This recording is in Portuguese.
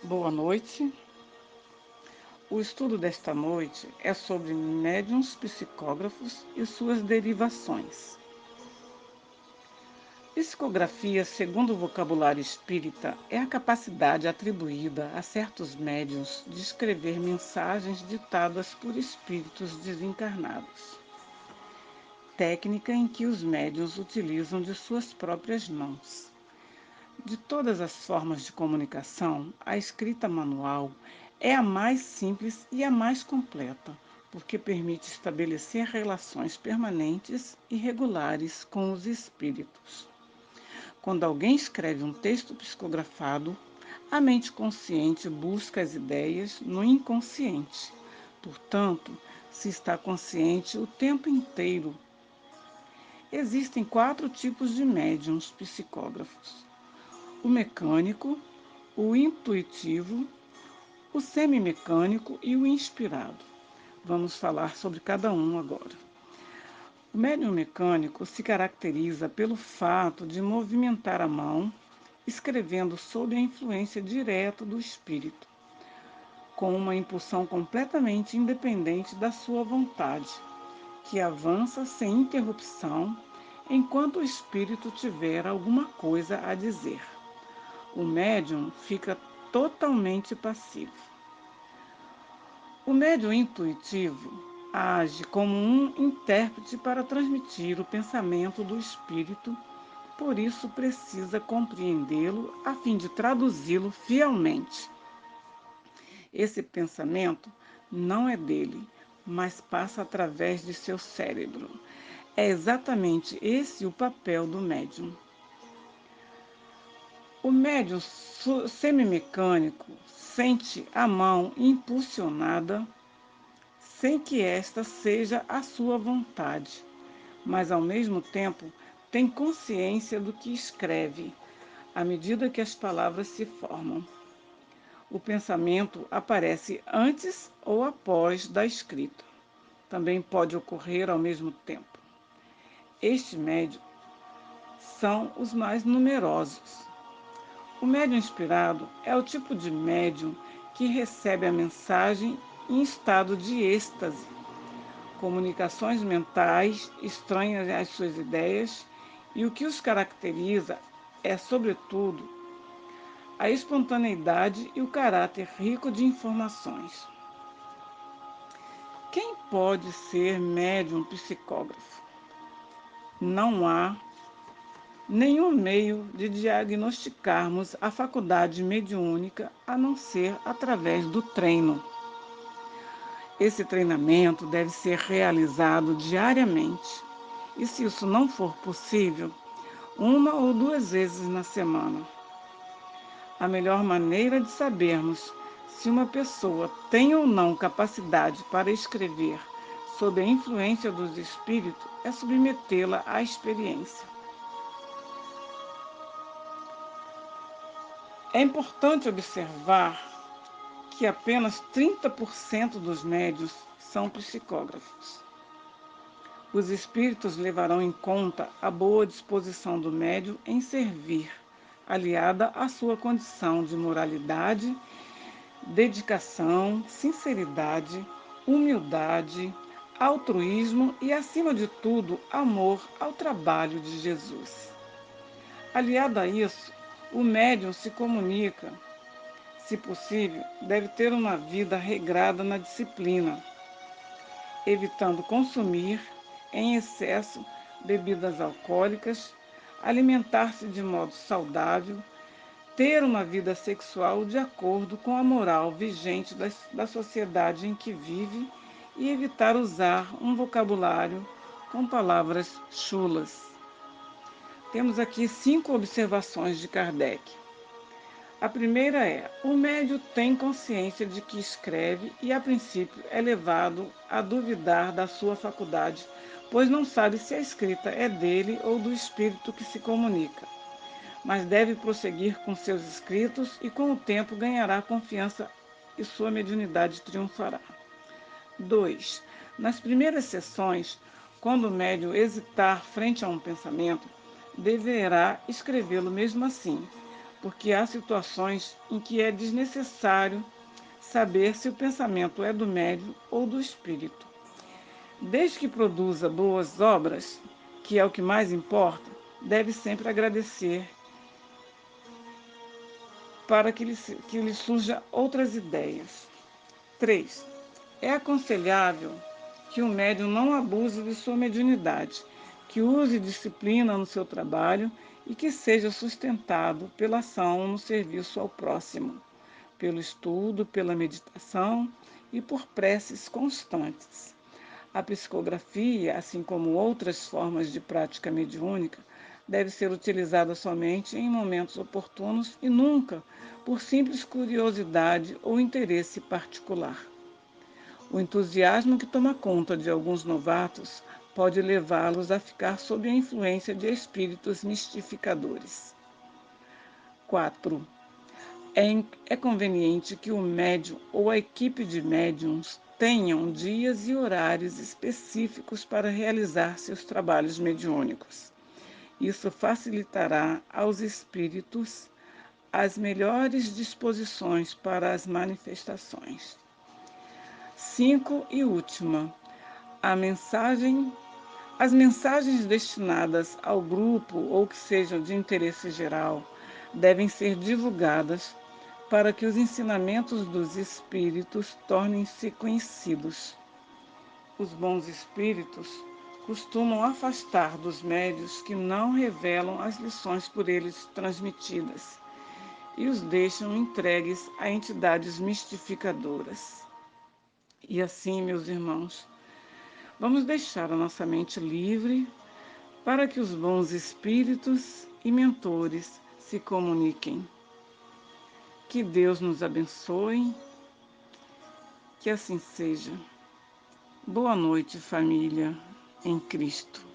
Boa noite. O estudo desta noite é sobre médiuns psicógrafos e suas derivações. Psicografia, segundo o vocabulário espírita, é a capacidade atribuída a certos médiuns de escrever mensagens ditadas por espíritos desencarnados. Técnica em que os médiuns utilizam de suas próprias mãos. De todas as formas de comunicação, a escrita manual é a mais simples e a mais completa, porque permite estabelecer relações permanentes e regulares com os espíritos. Quando alguém escreve um texto psicografado, a mente consciente busca as ideias no inconsciente. Portanto, se está consciente o tempo inteiro. Existem 4 tipos de médiuns psicógrafos: o mecânico, o intuitivo, o semimecânico e o inspirado. Vamos falar sobre cada um agora. O médium mecânico se caracteriza pelo fato de movimentar a mão, escrevendo sob a influência direta do espírito, com uma impulsão completamente independente da sua vontade, que avança sem interrupção enquanto o espírito tiver alguma coisa a dizer. O médium fica totalmente passivo. O médium intuitivo age como um intérprete para transmitir o pensamento do espírito, por isso precisa compreendê-lo a fim de traduzi-lo fielmente. Esse pensamento não é dele, mas passa através de seu cérebro. É exatamente esse o papel do médium. O médium semimecânico sente a mão impulsionada sem que esta seja a sua vontade, mas ao mesmo tempo tem consciência do que escreve, à medida que as palavras se formam. O pensamento aparece antes ou após da escrita. Também pode ocorrer ao mesmo tempo. Estes médiuns são os mais numerosos. O médium inspirado é o tipo de médium que recebe a mensagem em estado de êxtase, comunicações mentais estranhas às suas ideias, e o que os caracteriza é, sobretudo, a espontaneidade e o caráter rico de informações. Quem pode ser médium psicógrafo? Não há nenhum meio de diagnosticarmos a faculdade mediúnica a não ser através do treino. Esse treinamento deve ser realizado diariamente. E se isso não for possível, 1 ou 2 vezes na semana. A melhor maneira de sabermos se uma pessoa tem ou não capacidade para escrever sob a influência dos espíritos é submetê-la à experiência. É importante observar que apenas 30% dos médiuns são psicógrafos. Os espíritos levarão em conta a boa disposição do médium em servir, aliada à sua condição de moralidade, dedicação, sinceridade, humildade, altruísmo e, acima de tudo, amor ao trabalho de Jesus. Aliado a isso, o médium se comunica. Se possível, deve ter uma vida regrada na disciplina, evitando consumir em excesso bebidas alcoólicas, alimentar-se de modo saudável, ter uma vida sexual de acordo com a moral vigente da sociedade em que vive e evitar usar um vocabulário com palavras chulas. Temos aqui 5 observações de Kardec. A primeira é: o médium tem consciência de que escreve e, a princípio, é levado a duvidar da sua faculdade, pois não sabe se a escrita é dele ou do espírito que se comunica. Mas deve prosseguir com seus escritos e, com o tempo, ganhará confiança e sua mediunidade triunfará. 2. Nas primeiras sessões, quando o médium hesitar frente a um pensamento, deverá escrevê-lo mesmo assim, porque há situações em que é desnecessário saber se o pensamento é do médium ou do espírito. Desde que produza boas obras, que é o que mais importa, deve sempre agradecer para que lhe surjam outras ideias. 3. É aconselhável que o médium não abuse de sua mediunidade, que use disciplina no seu trabalho e que seja sustentado pela ação no serviço ao próximo, pelo estudo, pela meditação e por preces constantes. A psicografia, assim como outras formas de prática mediúnica, deve ser utilizada somente em momentos oportunos e nunca por simples curiosidade ou interesse particular. O entusiasmo que toma conta de alguns novatos pode levá-los a ficar sob a influência de espíritos mistificadores. 4. É conveniente que o médium ou a equipe de médiums tenham dias e horários específicos para realizar seus trabalhos mediúnicos. Isso facilitará aos espíritos as melhores disposições para as manifestações. 5 e última, a mensagem. As mensagens destinadas ao grupo ou que sejam de interesse geral devem ser divulgadas para que os ensinamentos dos espíritos tornem-se conhecidos. Os bons espíritos costumam afastar dos médios que não revelam as lições por eles transmitidas e os deixam entregues a entidades mistificadoras. E assim, meus irmãos, vamos deixar a nossa mente livre para que os bons espíritos e mentores se comuniquem. Que Deus nos abençoe, que assim seja. Boa noite, família em Cristo.